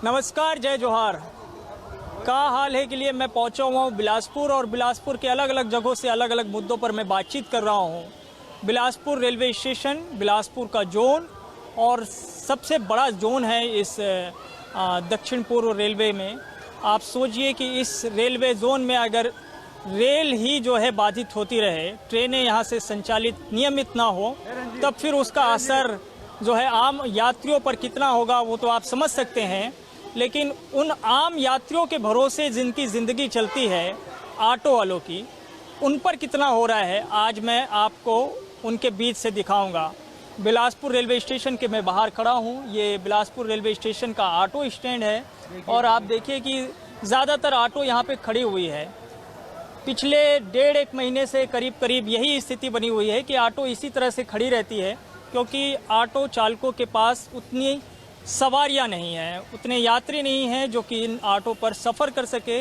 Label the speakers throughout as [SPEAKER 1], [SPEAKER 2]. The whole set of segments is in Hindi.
[SPEAKER 1] नमस्कार, जय जोहार। का हाल है के लिए मैं पहुंचा हुआ हूँ बिलासपुर और बिलासपुर के अलग अलग जगहों से अलग अलग मुद्दों पर मैं बातचीत कर रहा हूँ। बिलासपुर रेलवे स्टेशन, बिलासपुर का जोन और सबसे बड़ा जोन है इस दक्षिण पूर्व रेलवे में। आप सोचिए कि इस रेलवे जोन में अगर रेल ही जो है बाधित होती रहे, ट्रेनें यहाँ से संचालित नियमित ना हो, तब फिर उसका असर जो है आम यात्रियों पर कितना होगा वो तो आप समझ सकते हैं। लेकिन उन आम यात्रियों के भरोसे जिनकी ज़िंदगी चलती है, ऑटो वालों की, उन पर कितना हो रहा है आज मैं आपको उनके बीच से दिखाऊंगा। बिलासपुर रेलवे स्टेशन के मैं बाहर खड़ा हूँ। ये बिलासपुर रेलवे स्टेशन का ऑटो स्टैंड है और आप देखिए कि ज़्यादातर ऑटो यहाँ पे खड़ी हुई है। पिछले 1.5 महीने से करीब यही स्थिति बनी हुई है कि ऑटो इसी तरह से खड़ी रहती है, क्योंकि ऑटो चालकों के पास उतनी सवारियां नहीं हैं, उतने यात्री नहीं हैं जो कि इन ऑटो पर सफ़र कर सके।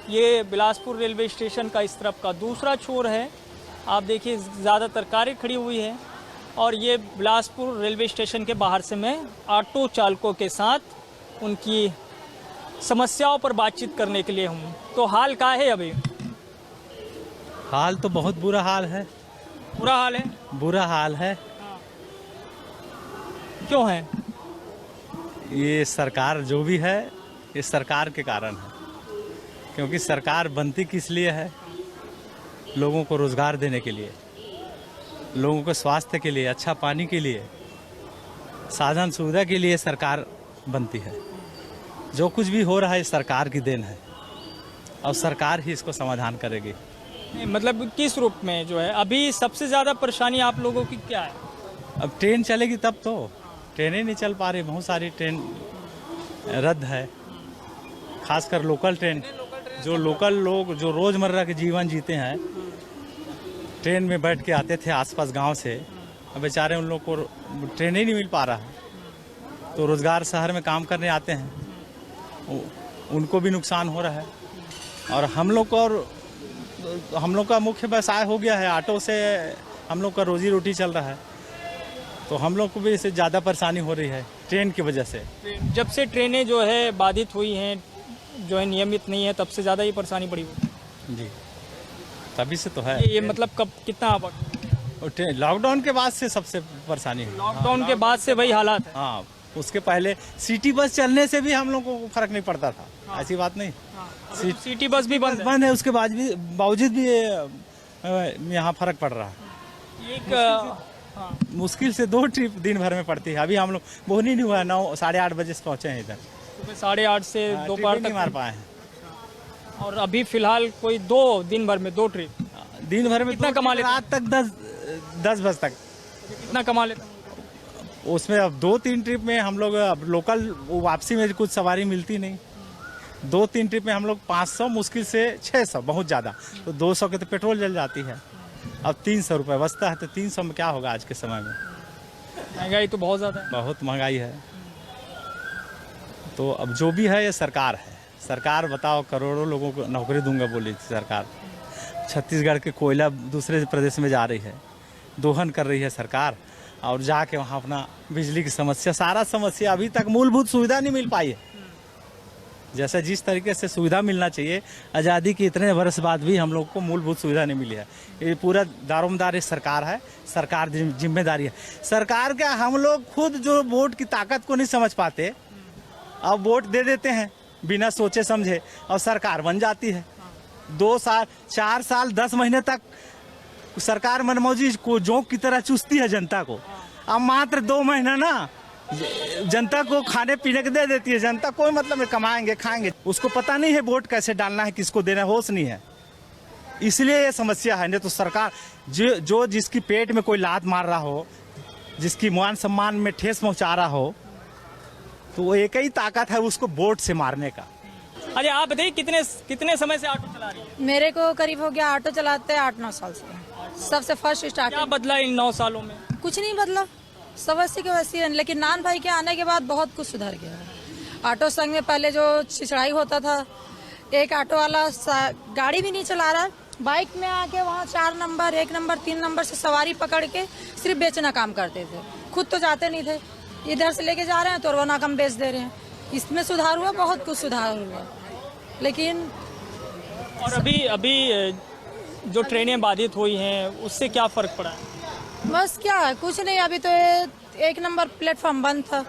[SPEAKER 1] ये बिलासपुर रेलवे स्टेशन का इस तरफ का दूसरा छोर है। आप देखिए ज़्यादातर कारें खड़ी हुई है और ये बिलासपुर रेलवे स्टेशन के बाहर से मैं ऑटो चालकों के साथ उनकी समस्याओं पर बातचीत करने के लिए हूँ। तो हाल क्या है अभी?
[SPEAKER 2] हाल तो बहुत बुरा हाल है।
[SPEAKER 1] बुरा हाल है?
[SPEAKER 2] बुरा हाल है।
[SPEAKER 1] क्यों है?
[SPEAKER 2] ये सरकार जो भी है, ये सरकार के कारण है। क्योंकि सरकार बनती किस लिए है? लोगों को रोजगार देने के लिए, लोगों को स्वास्थ्य के लिए, अच्छा पानी के लिए, साधन सुविधा के लिए सरकार बनती है। जो कुछ भी हो रहा है सरकार की देन है और सरकार ही इसको समाधान करेगी।
[SPEAKER 1] मतलब किस रूप में जो है अभी सबसे ज़्यादा परेशानी आप लोगों की क्या है?
[SPEAKER 2] अब ट्रेन चलेगी तब तो। ट्रेनें नहीं चल पा रही, बहुत सारी ट्रेन रद्द है, खासकर लोकल ट्रेन। जो लोकल लोग जो रोज़मर्रा के जीवन जीते हैं, ट्रेन में बैठ के आते थे आसपास गांव से, अब बेचारे उन लोग को ट्रेन ही नहीं मिल पा रहा है। तो रोज़गार शहर में काम करने आते हैं, उनको भी नुकसान हो रहा है। और हम लोग का मुख्य व्यवसाय हो गया है ऑटो से, हम लोग का रोजी रोटी चल रहा है, तो हम लोग को भी इससे ज़्यादा परेशानी हो रही है ट्रेन की वजह से।
[SPEAKER 1] जब से ट्रेनें जो है बाधित हुई हैं, जो है नियमित नहीं है, तब से ज़्यादा ही परेशानी बढ़ी हुई
[SPEAKER 2] जी, तभी से तो है
[SPEAKER 1] ये मतलब कब कितना
[SPEAKER 2] लॉकडाउन के बाद से सबसे परेशानी है।
[SPEAKER 1] लॉकडाउन के बाद से वही हालात है।
[SPEAKER 2] हाँ, उसके पहले सिटी बस चलने से भी हम लोग को फर्क नहीं पड़ता था।
[SPEAKER 1] हाँ।
[SPEAKER 2] ऐसी बात नहीं।
[SPEAKER 1] सिटी बस भी बंद
[SPEAKER 2] है, उसके बावजूद भी यहाँ फर्क पड़ रहा है।
[SPEAKER 1] एक
[SPEAKER 2] मुश्किल से 2 ट्रिप दिन भर में पड़ती है। अभी हम लोग बोहनी नहीं हुआ, 9 साढ़े 8 बजे से पहुँचे हैं इधर।
[SPEAKER 1] सुबह 8:30 से दोपहर तक
[SPEAKER 2] मार पाए हैं।
[SPEAKER 1] और अभी फिलहाल कोई 2 दिन भर में 2 ट्रिप।
[SPEAKER 2] दिन भर में
[SPEAKER 1] कितना कमा लेते?
[SPEAKER 2] रात तक 10 बजे तक।
[SPEAKER 1] कितना कमा लेते?
[SPEAKER 2] उसमें अब 2-3 ट्रिप में हम लोग, अब लोकल वापसी में कुछ सवारी मिलती नहीं। 2-3 ट्रिप में हम लोग 500, मुश्किल से 600, बहुत ज़्यादा तो 200 के तो पेट्रोल जल जाती है। अब 300 रुपये बचता है, तो 300 में क्या होगा आज के समय में?
[SPEAKER 1] महंगाई तो बहुत ज़्यादा है।
[SPEAKER 2] बहुत महंगाई है। तो अब जो भी है ये सरकार है। सरकार बताओ, करोड़ों लोगों को नौकरी दूंगा बोली थी सरकार। छत्तीसगढ़ के कोयला दूसरे प्रदेश में जा रही है, दोहन कर रही है सरकार, और जाके वहाँ अपना बिजली की समस्या, सारा समस्या, अभी तक मूलभूत सुविधा नहीं मिल पाई है। जैसे जिस तरीके से सुविधा मिलना चाहिए, आज़ादी के इतने वर्ष बाद भी हम लोग को मूलभूत सुविधा नहीं मिली है। ये पूरा दारोमदार सरकार है, सरकार जिम्मेदारी है सरकार का। हम लोग खुद जो वोट की ताकत को नहीं समझ पाते, अब वोट दे देते हैं बिना सोचे समझे और सरकार बन जाती है। 2 साल 4 साल 10 महीने तक सरकार मनमौजी को जोंक की तरह चूसती है जनता को। अब मात्र 2 महीना ना जनता को खाने पीने के दे देती है। जनता कोई मतलब नहीं, कमाएंगे खाएंगे, उसको पता नहीं है वोट कैसे डालना है, किसको देना है, होश नहीं है। इसलिए ये समस्या है। नहीं तो सरकार जो जिसकी पेट में कोई लात मार रहा हो, जिसकी मान सम्मान में ठेस पहुंचा रहा हो, तो वो एक ही ताकत है उसको वोट से मारने का।
[SPEAKER 1] अरे आप बताइए कितने समय से ऑटो चला रही है?
[SPEAKER 3] मेरे को करीब हो गया ऑटो चलाते 8-9 साल से। सबसे फर्स्ट स्टार्ट।
[SPEAKER 1] क्या बदला इन 9 सालों में?
[SPEAKER 3] कुछ नहीं बदला, सब वैसे के वैसे है। लेकिन नान भाई के आने के बाद बहुत कुछ सुधर गया। ऑटो संघ में पहले जो छिछड़ाई होता था, एक ऑटो वाला गाड़ी भी नहीं चला रहा, बाइक में आके वहाँ 4 नंबर 1 नंबर 3 नंबर से सवारी पकड़ के सिर्फ बेचना काम करते थे, खुद तो जाते नहीं थे। इधर से लेके जा रहे हैं तो रोना कम बेच दे रहे हैं। इसमें सुधार हुआ, बहुत कुछ सुधार हुआ, लेकिन
[SPEAKER 1] और अभी जो ट्रेनें बाधित हुई हैं उससे क्या फ़र्क पड़ा है?
[SPEAKER 3] बस क्या है, कुछ नहीं। अभी तो एक नंबर प्लेटफॉर्म बंद था,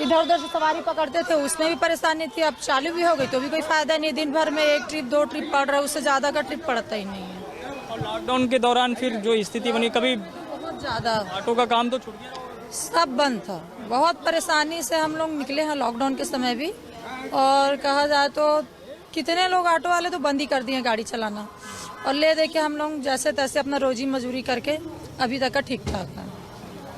[SPEAKER 3] इधर उधर से सवारी पकड़ते थे, उसमें भी परेशानी थी। अब चालू भी हो गई तो भी कोई फायदा नहीं। दिन भर में 1 ट्रिप 2 ट्रिप पड़ रहा है, उससे ज़्यादा का ट्रिप पड़ता ही नहीं है।
[SPEAKER 1] और लॉकडाउन के दौरान फिर जो स्थिति बनी, कभी
[SPEAKER 3] बहुत ज़्यादा
[SPEAKER 1] ऑटो का काम तो छूट गया।
[SPEAKER 3] सब बंद था, बहुत परेशानी से हम लोग निकले हैं लॉकडाउन के समय भी। और कहा जाए तो कितने लोग ऑटो वाले तो बंद ही कर दिए गाड़ी चलाना, और ले दे के हम लोग जैसे तैसे अपना रोजी मजदूरी करके अभी तक का ठीक ठाक है।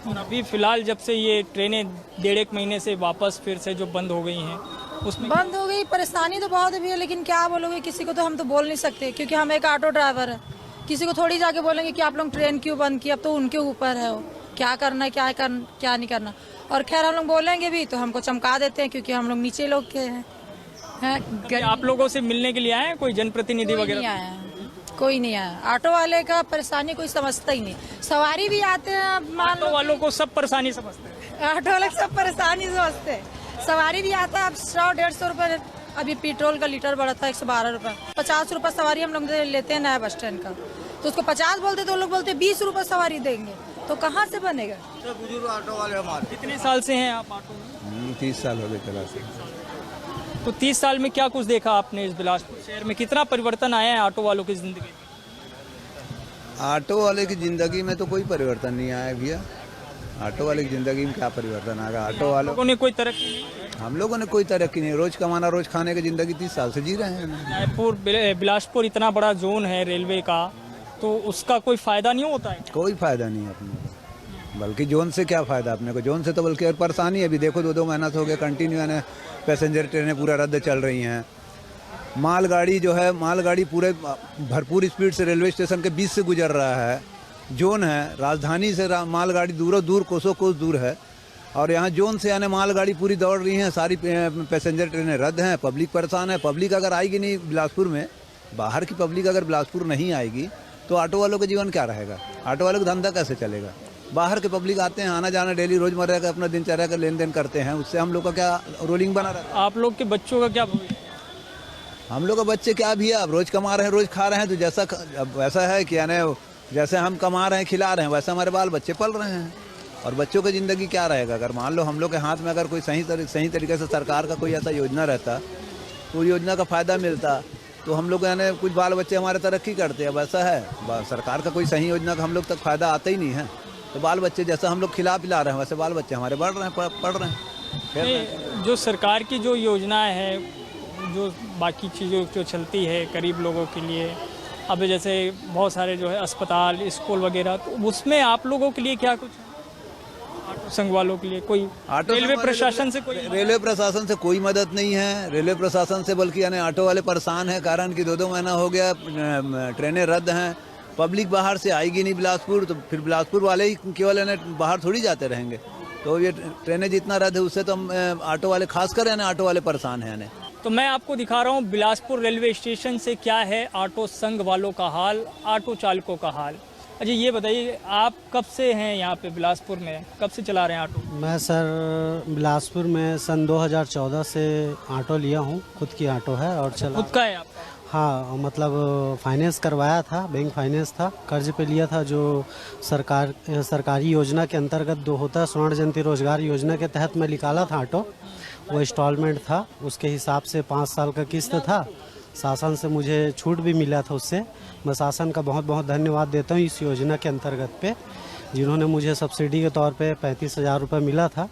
[SPEAKER 1] और अभी फिलहाल जब से ये ट्रेनें 1.5 महीने से वापस फिर से जो बंद हो गई हैं उसमें
[SPEAKER 3] बंद हो गई, परेशानी तो बहुत भी है, लेकिन क्या बोलोगे, किसी को तो हम तो बोल नहीं सकते, क्योंकि हम एक ऑटो ड्राइवर है। किसी को थोड़ी जाके बोलेंगे कि आप लोग ट्रेन क्यों बंद की, अब तो उनके ऊपर है वो क्या करना है, क्या नहीं करना। और खैर हम लोग बोलेंगे भी तो हमको चमका देते हैं, क्योंकि हम लोग नीचे लोग के हैं।
[SPEAKER 1] आप लोगों से मिलने के लिए आए हैं कोई जनप्रतिनिधि
[SPEAKER 3] कोई
[SPEAKER 1] वगैरह?
[SPEAKER 3] नहीं आया, कोई नहीं आया। ऑटो वाले का परेशानी कोई समझता ही नहीं। सवारी भी आते हैं, अब मान
[SPEAKER 1] ऑटो
[SPEAKER 3] लो
[SPEAKER 1] वालों को सब परेशानी समझते हैं।
[SPEAKER 3] ऑटो वाले सब परेशानी समझते हैं। सवारी भी आता है, अब 100-150 रुपए अभी पेट्रोल का लीटर बढ़ा था 112 रुपए। 50 रुपए सवारी हम लोग लेते हैं नया बस स्टैंड का, तो उसको 50 बोलते तो लोग बोलते 20 रुपए सवारी देंगे, तो कहाँ से बनेगा?
[SPEAKER 4] बुजुर्ग ऑटो वाले हमारे
[SPEAKER 1] कितने साल से हैं आप ऑटो में?
[SPEAKER 4] 30 साल हो गए चला से।
[SPEAKER 1] तो 30 साल में क्या कुछ देखा आपने इस बिलासपुर शहर में? कितना परिवर्तन आया है ऑटो वालों की जिंदगी में?
[SPEAKER 4] ऑटो वाले की ज़िंदगी में तो कोई परिवर्तन नहीं आया भैया। ऑटो वाले की ज़िंदगी में क्या परिवर्तन आएगा? ऑटो वालों
[SPEAKER 1] लोगों ने कोई तरक्की नहीं?
[SPEAKER 4] हम लोगों ने कोई तरक्की नहीं, रोज कमाना रोज खाने की ज़िंदगी 30 साल से जी रहे हैं।
[SPEAKER 1] रायपुर बिलासपुर इतना बड़ा जोन है रेलवे का, तो उसका कोई फायदा नहीं होता है?
[SPEAKER 4] कोई फायदा नहीं है अपने को, बल्कि जोन से क्या फ़ायदा अपने को? जोन से तो बल्कि और परेशानी है। अभी देखो 2-2 महीना से हो गया कंटिन्यू है पैसेंजर ट्रेनें पूरा रद्द चल रही हैं। मालगाड़ी जो है, मालगाड़ी पूरे भरपूर स्पीड से रेलवे स्टेशन के बीच से गुजर रहा है। जोन है, राजधानी से मालगाड़ी दूरों दूर कोसों कोस दूर है, और यहाँ जोन से आने मालगाड़ी पूरी दौड़ रही हैं। सारी पैसेंजर ट्रेनें रद्द हैं, पब्लिक परेशान है। पब्लिक अगर आएगी नहीं बिलासपुर में, बाहर की पब्लिक अगर बिलासपुर नहीं आएगी तो ऑटो वालों का जीवन क्या रहेगा? ऑटो वालों का धंधा कैसे चलेगा? बाहर के पब्लिक आते हैं, आना जाना डेली रोजमर्रा का अपना दिनचर्या का लेन देन करते हैं, उससे हम लोग का क्या रोलिंग बना रहता है?
[SPEAKER 1] आप लोग के बच्चों का क्या भविष्य?
[SPEAKER 4] हम लोग का बच्चे क्या भी है, अब रोज कमा रहे हैं रोज खा रहे हैं, तो जैसा अब वैसा है कि यानी जैसे हम कमा रहे हैं खिला रहे हैं, वैसे हमारे बाल बच्चे पल रहे हैं। और बच्चों की ज़िंदगी क्या रहेगा? अगर मान लो हम लोग के हाथ में अगर कोई सही तरीके से सरकार का कोई ऐसा योजना रहता, तो योजना का फ़ायदा मिलता, तो हम लोग यानी कुछ बाल बच्चे हमारे तरक्की करते हैं। वैसा है, सरकार का कोई सही योजना का हम लोग तक फ़ायदा आता ही नहीं है, तो बाल बच्चे जैसा हम लोग खिला पिला रहे हैं वैसे बाल बच्चे हमारे बढ़ रहे हैं, पढ़ रहे हैं।
[SPEAKER 1] नहीं, जो सरकार की जो योजनाएं हैं, जो बाकी चीज़ों जो चलती है गरीब लोगों के लिए, अब जैसे बहुत सारे जो है अस्पताल स्कूल वगैरह, तो उसमें आप लोगों के लिए क्या कुछ ऑटो संघ वालों के लिए कोई रेलवे प्रशासन से कोई?
[SPEAKER 4] रेलवे प्रशासन से कोई मदद नहीं है। रेलवे प्रशासन से बल्कि यानी ऑटो वाले परेशान हैं, कारण कि 2-2 महीना हो गया ट्रेनें रद्द हैं। पब्लिक बाहर से आएगी नहीं बिलासपुर, तो फिर बिलासपुर वाले ही केवल यानी बाहर थोड़ी जाते रहेंगे। तो ये ट्रेनें जितना रद्द है उससे तो हम ऑटो वाले खासकर यानी ऑटो वाले परेशान हैं।
[SPEAKER 1] तो मैं आपको दिखा रहा हूँ बिलासपुर रेलवे स्टेशन से क्या है ऑटो संघ वालों का हाल, ऑटो चालकों का हाल। अच्छा ये बताइए, आप कब से हैं यहाँ पे बिलासपुर में, कब से चला रहे हैं ऑटो?
[SPEAKER 5] मैं सर बिलासपुर में सन 2014 से ऑटो लिया हूँ, खुद की ऑटो है और चला।
[SPEAKER 1] खुद का है आपका?
[SPEAKER 5] हाँ, मतलब फाइनेंस करवाया था, बैंक फाइनेंस था, कर्ज पे लिया था, जो सरकारी योजना के अंतर्गत जो होता है स्वर्ण जयंती रोजगार योजना के तहत मैं निकाला था ऑटो। वो इंस्टॉलमेंट था, उसके हिसाब से 5 साल का किस्त था। शासन से मुझे छूट भी मिला था उससे। मैं शासन का बहुत बहुत धन्यवाद देता हूँ इस योजना के अंतर्गत पे, जिन्होंने मुझे सब्सिडी के तौर पे 35,000 रुपये मिला था।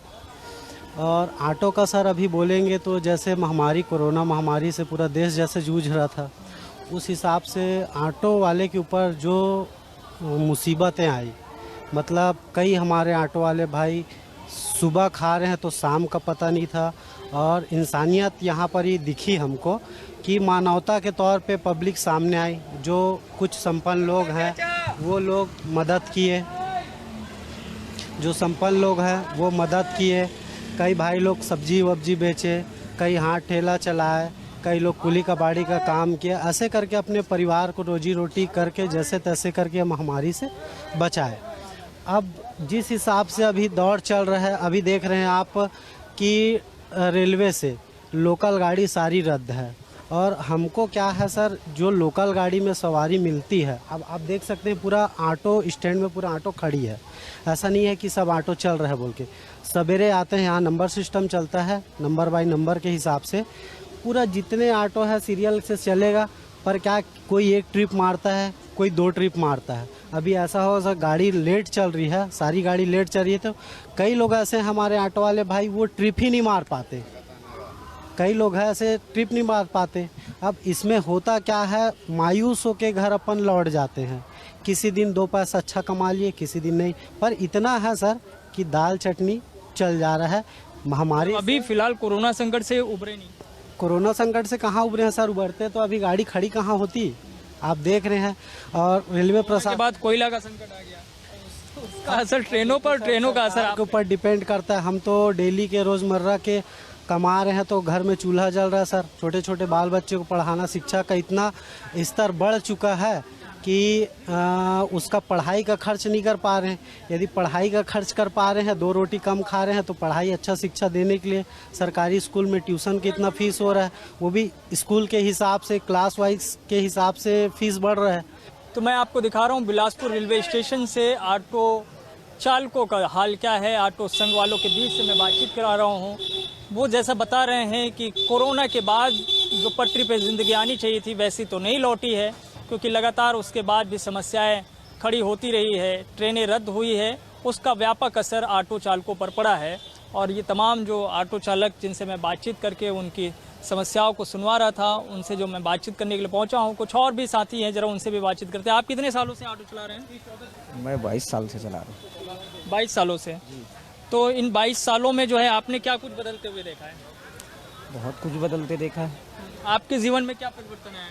[SPEAKER 5] और ऑटो का सर अभी बोलेंगे तो जैसे महामारी, कोरोना महामारी से पूरा देश जैसे जूझ रहा था, उस हिसाब से ऑटो वाले के ऊपर जो मुसीबतें आई, मतलब कई हमारे ऑटो वाले भाई सुबह खा रहे हैं तो शाम का पता नहीं था। और इंसानियत यहाँ पर ही दिखी हमको कि मानवता के तौर पे पब्लिक सामने आई। जो कुछ संपन्न लोग हैं वो लोग मदद किए, जो संपन्न लोग हैं वो मदद किए। कई भाई लोग सब्जी वब्जी बेचे, कई हाथ ठेला चलाए, कई लोग कुली कबाड़ी का काम किया। ऐसे करके अपने परिवार को रोजी रोटी करके जैसे तैसे करके महामारी से बचाए। अब जिस हिसाब से अभी दौर चल रहा है, अभी देख रहे हैं आप कि रेलवे से लोकल गाड़ी सारी रद्द है। और हमको क्या है सर, जो लोकल गाड़ी में सवारी मिलती है, अब आप देख सकते हैं पूरा ऑटो स्टैंड में पूरा ऑटो खड़ी है। ऐसा नहीं है कि सब ऑटो चल रहे हैं बोल के। सवेरे आते हैं, यहाँ नंबर सिस्टम चलता है, नंबर बाई नंबर के हिसाब से पूरा जितने ऑटो है सीरियल से चलेगा। पर क्या कोई एक ट्रिप मारता है, कोई 2 ट्रिप मारता है। अभी ऐसा हो सर गाड़ी लेट चल रही है, सारी गाड़ी लेट चल रही है, तो कई लोग ऐसे हैं हमारे ऑटो वाले भाई, वो ट्रिप ही नहीं मार पाते। कई लोग हैं ऐसे ट्रिप नहीं मार पाते। अब इसमें होता क्या है, मायूस होके घर अपन लौट जाते हैं। किसी दिन 2 पैसा अच्छा कमा लिए, किसी दिन नहीं। पर इतना है सर कि दाल चटनी चल जा रहा है। महामारी
[SPEAKER 1] अभी फिलहाल कोरोना संकट से उभरे नहीं।
[SPEAKER 5] कोरोना संकट से कहाँ उभरे हैं सर, उभरते तो अभी गाड़ी खड़ी कहाँ होती, आप देख रहे हैं। और रेलवे
[SPEAKER 1] के
[SPEAKER 5] प्रशासन
[SPEAKER 1] बाद कोयला का संकट आ गया, उसका असर ट्रेनों का असर
[SPEAKER 5] के ऊपर डिपेंड करता है। हम तो डेली के रोज़मर्रा के कमा रहे हैं, तो घर में चूल्हा जल रहा है सर। छोटे छोटे बाल बच्चे को पढ़ाना, शिक्षा का इतना स्तर बढ़ चुका है कि उसका पढ़ाई का खर्च नहीं कर पा रहे हैं। यदि पढ़ाई का खर्च कर पा रहे हैं, 2 रोटी कम खा रहे हैं, तो पढ़ाई अच्छा शिक्षा देने के लिए सरकारी स्कूल में ट्यूशन कितना फीस हो रहा है, वो भी स्कूल के हिसाब से, क्लास वाइज के हिसाब से फीस बढ़ रहा है।
[SPEAKER 1] तो मैं आपको दिखा रहा हूँ बिलासपुर रेलवे स्टेशन से ऑटो चालकों का हाल क्या है। ऑटो संघ वालों के बीच से मैं बातचीत करा रहा हूँ। वो जैसा बता रहे हैं कि कोरोना के बाद जो पटरी पे ज़िंदगी आनी चाहिए थी वैसी तो नहीं लौटी है, क्योंकि लगातार उसके बाद भी समस्याएं खड़ी होती रही है, ट्रेनें रद्द हुई है, उसका व्यापक असर ऑटो चालकों पर पड़ा है। और ये तमाम जो ऑटो चालक जिनसे मैं बातचीत करके उनकी समस्याओं को सुनवा रहा था, उनसे जो मैं बातचीत करने के लिए पहुंचा हूं, कुछ और भी साथी हैं, जरा उनसे भी बातचीत करते हैं। आप कितने सालों से ऑटो चला रहे हैं?
[SPEAKER 6] मैं 22 साल से चला रहा हूँ।
[SPEAKER 1] 22 सालों से। तो इन 22 सालों में जो है आपने क्या कुछ बदलते हुए देखा है?
[SPEAKER 6] बहुत कुछ बदलते देखा है।
[SPEAKER 1] आपके जीवन में क्या परिवर्तन आया?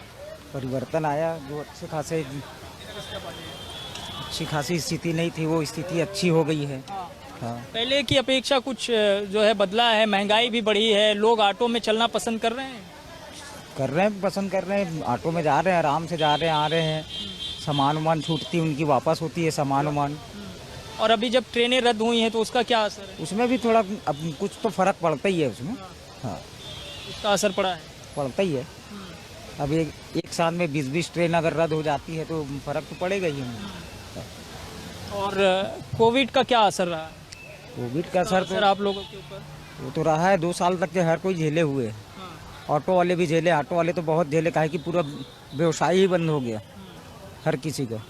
[SPEAKER 6] परिवर्तन आया, जो अच्छी खासी स्थिति नहीं थी, वो स्थिति अच्छी हो गई है। हाँ।
[SPEAKER 1] पहले की अपेक्षा कुछ जो है बदला है, महंगाई भी बढ़ी है, लोग ऑटो में चलना पसंद कर रहे हैं?
[SPEAKER 6] पसंद कर रहे हैं। ऑटो में जा रहे हैं, आराम से जा रहे हैं, आ रहे हैं। सामान वामान छूटती उनकी वापस होती है सामान वामान।
[SPEAKER 1] और अभी जब ट्रेनें रद्द हुई हैं तो उसका क्या असर है?
[SPEAKER 6] उसमें भी थोड़ा अब कुछ तो फर्क पड़ता ही है उसमें। हाँ,
[SPEAKER 1] उसका असर पड़ा है,
[SPEAKER 6] पड़ता ही है। अब एक साल में 20-20 ट्रेन अगर रद्द हो जाती है तो फर्क तो पड़ेगा ही हमें।
[SPEAKER 1] और कोविड का क्या असर रहा?
[SPEAKER 6] कोविड का असर तो
[SPEAKER 1] आप लोगों के ऊपर
[SPEAKER 6] वो तो रहा है। 2 साल तक के हर कोई झेले हुए है। ऑटो वाले भी झेले, ऑटो वाले तो बहुत झेले, काहे कि पूरा व्यवसाय ही बंद हो गया हर किसी का।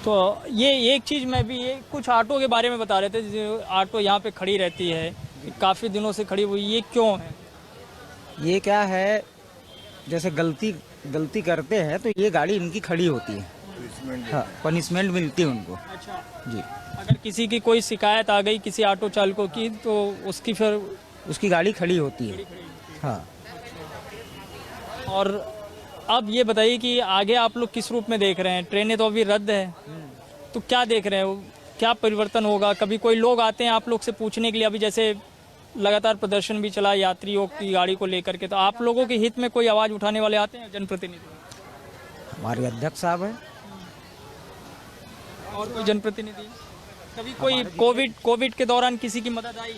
[SPEAKER 1] तो ये एक चीज़ मैं भी ये कुछ ऑटो के बारे में बता रहे थे, जो ऑटो यहाँ पे खड़ी रहती है काफ़ी दिनों से खड़ी हुई, ये क्यों है?
[SPEAKER 6] ये क्या है, जैसे गलती करते हैं तो ये गाड़ी इनकी खड़ी होती है। हाँ, पनिशमेंट मिलती है उनको।
[SPEAKER 1] अच्छा
[SPEAKER 6] जी,
[SPEAKER 1] अगर किसी की कोई शिकायत आ गई किसी ऑटो चालकों की तो उसकी फिर
[SPEAKER 6] उसकी गाड़ी खड़ी होती है। हाँ।
[SPEAKER 1] और अब ये बताइए कि आगे आप लोग किस रूप में देख रहे हैं? ट्रेनें तो अभी रद्द है, तो क्या देख रहे हैं, क्या परिवर्तन होगा? कभी कोई लोग आते हैं आप लोग से पूछने के लिए, अभी जैसे लगातार प्रदर्शन भी चला यात्रियों की गाड़ी को लेकर के, तो आप लोगों के हित में कोई आवाज़ उठाने वाले आते हैं जनप्रतिनिधि?
[SPEAKER 6] हमारे अध्यक्ष साहब हैं।
[SPEAKER 1] और कोई जनप्रतिनिधि? कभी कोई कोविड के दौरान किसी की मदद आई?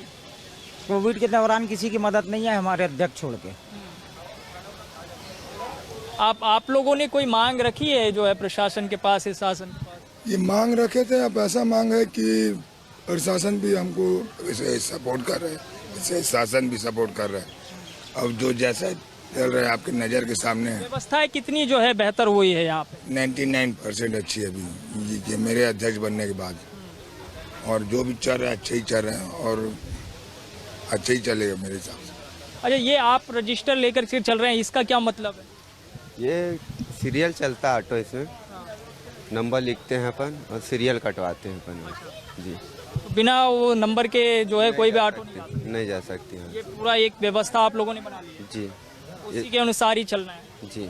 [SPEAKER 6] कोविड के दौरान किसी की मदद नहीं है, हमारे अध्यक्ष छोड़ के।
[SPEAKER 1] आप लोगों ने कोई मांग रखी है जो है प्रशासन के पास, इस शासन के पास?
[SPEAKER 7] ये मांग रखे थे। अब ऐसा मांग है कि प्रशासन भी हमको वैसे सपोर्ट कर रहे हैं, वैसे शासन भी सपोर्ट कर रहे हैं। अब जो जैसा चल रहा है आपके नज़र के सामने है।
[SPEAKER 1] व्यवस्थाएं कितनी जो है बेहतर हुई है यहाँ पे?
[SPEAKER 7] 99% अच्छी है अभी ये मेरे अध्यक्ष बनने के बाद। और जो भी चल रहा है अच्छे ही चल रहे हैं और अच्छे ही चलेगा मेरे हिसाब से।
[SPEAKER 1] अच्छा, ये आप रजिस्टर लेकर फिर चल रहे हैं, इसका क्या मतलब है?
[SPEAKER 8] ये सीरियल चलता है ऑटो, इसमें नंबर लिखते हैं अपन और सीरियल कटवाते हैं अपन। जी,
[SPEAKER 1] तो बिना वो नंबर के जो है कोई भी ऑटो
[SPEAKER 8] नहीं जा सकती है।
[SPEAKER 1] ये पूरा एक व्यवस्था आप लोगों ने बना ली है,
[SPEAKER 8] जी,
[SPEAKER 1] उसी के अनुसार ही चलना है।
[SPEAKER 8] जी।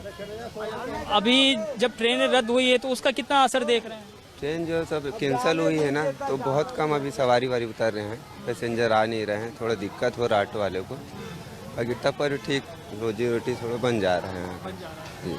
[SPEAKER 1] अभी जब ट्रेनें रद्द हुई है तो उसका कितना असर देख रहे हैं?
[SPEAKER 8] ट्रेन जो सब कैंसिल हुई है ना, तो बहुत कम अभी सवारी वारी उतर रहे हैं, पैसेंजर आ नहीं रहे हैं, थोड़ा दिक्कत हो रहा है ऑटो वाले को। बाकी तब पर ठीक रोजी रोटी थोड़ा बन जा रहे हैं। जी।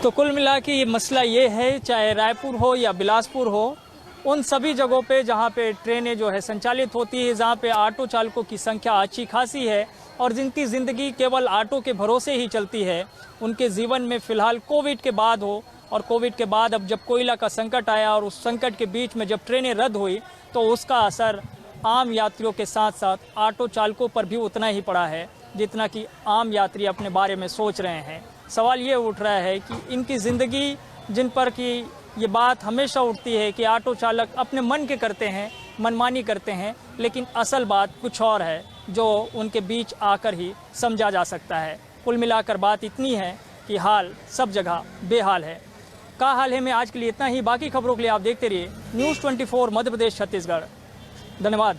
[SPEAKER 1] तो कुल मिला के ये मसला ये है, चाहे रायपुर हो या बिलासपुर हो, उन सभी जगहों पे जहाँ पे ट्रेनें जो है संचालित होती है, जहाँ पे ऑटो चालकों की संख्या अच्छी खासी है और जिनकी ज़िंदगी केवल ऑटो के भरोसे ही चलती है, उनके जीवन में फ़िलहाल कोविड के बाद हो और कोविड के बाद अब जब कोयला का संकट आया और उस संकट के बीच में जब ट्रेनें रद्द हुई तो उसका असर आम यात्रियों के साथ साथ ऑटो चालकों पर भी उतना ही पड़ा है जितना कि आम यात्री अपने बारे में सोच रहे हैं। सवाल ये उठ रहा है कि इनकी ज़िंदगी जिन पर कि ये बात हमेशा उठती है कि ऑटो चालक अपने मन के करते हैं, मनमानी करते हैं, लेकिन असल बात कुछ और है जो उनके बीच आकर ही समझा जा सकता है। कुल मिलाकर बात इतनी है कि हाल सब जगह बेहाल है। का हाल है में आज के लिए इतना ही। बाकी खबरों के लिए आप देखते रहिए News 24 मध्य प्रदेश छत्तीसगढ़। धन्यवाद।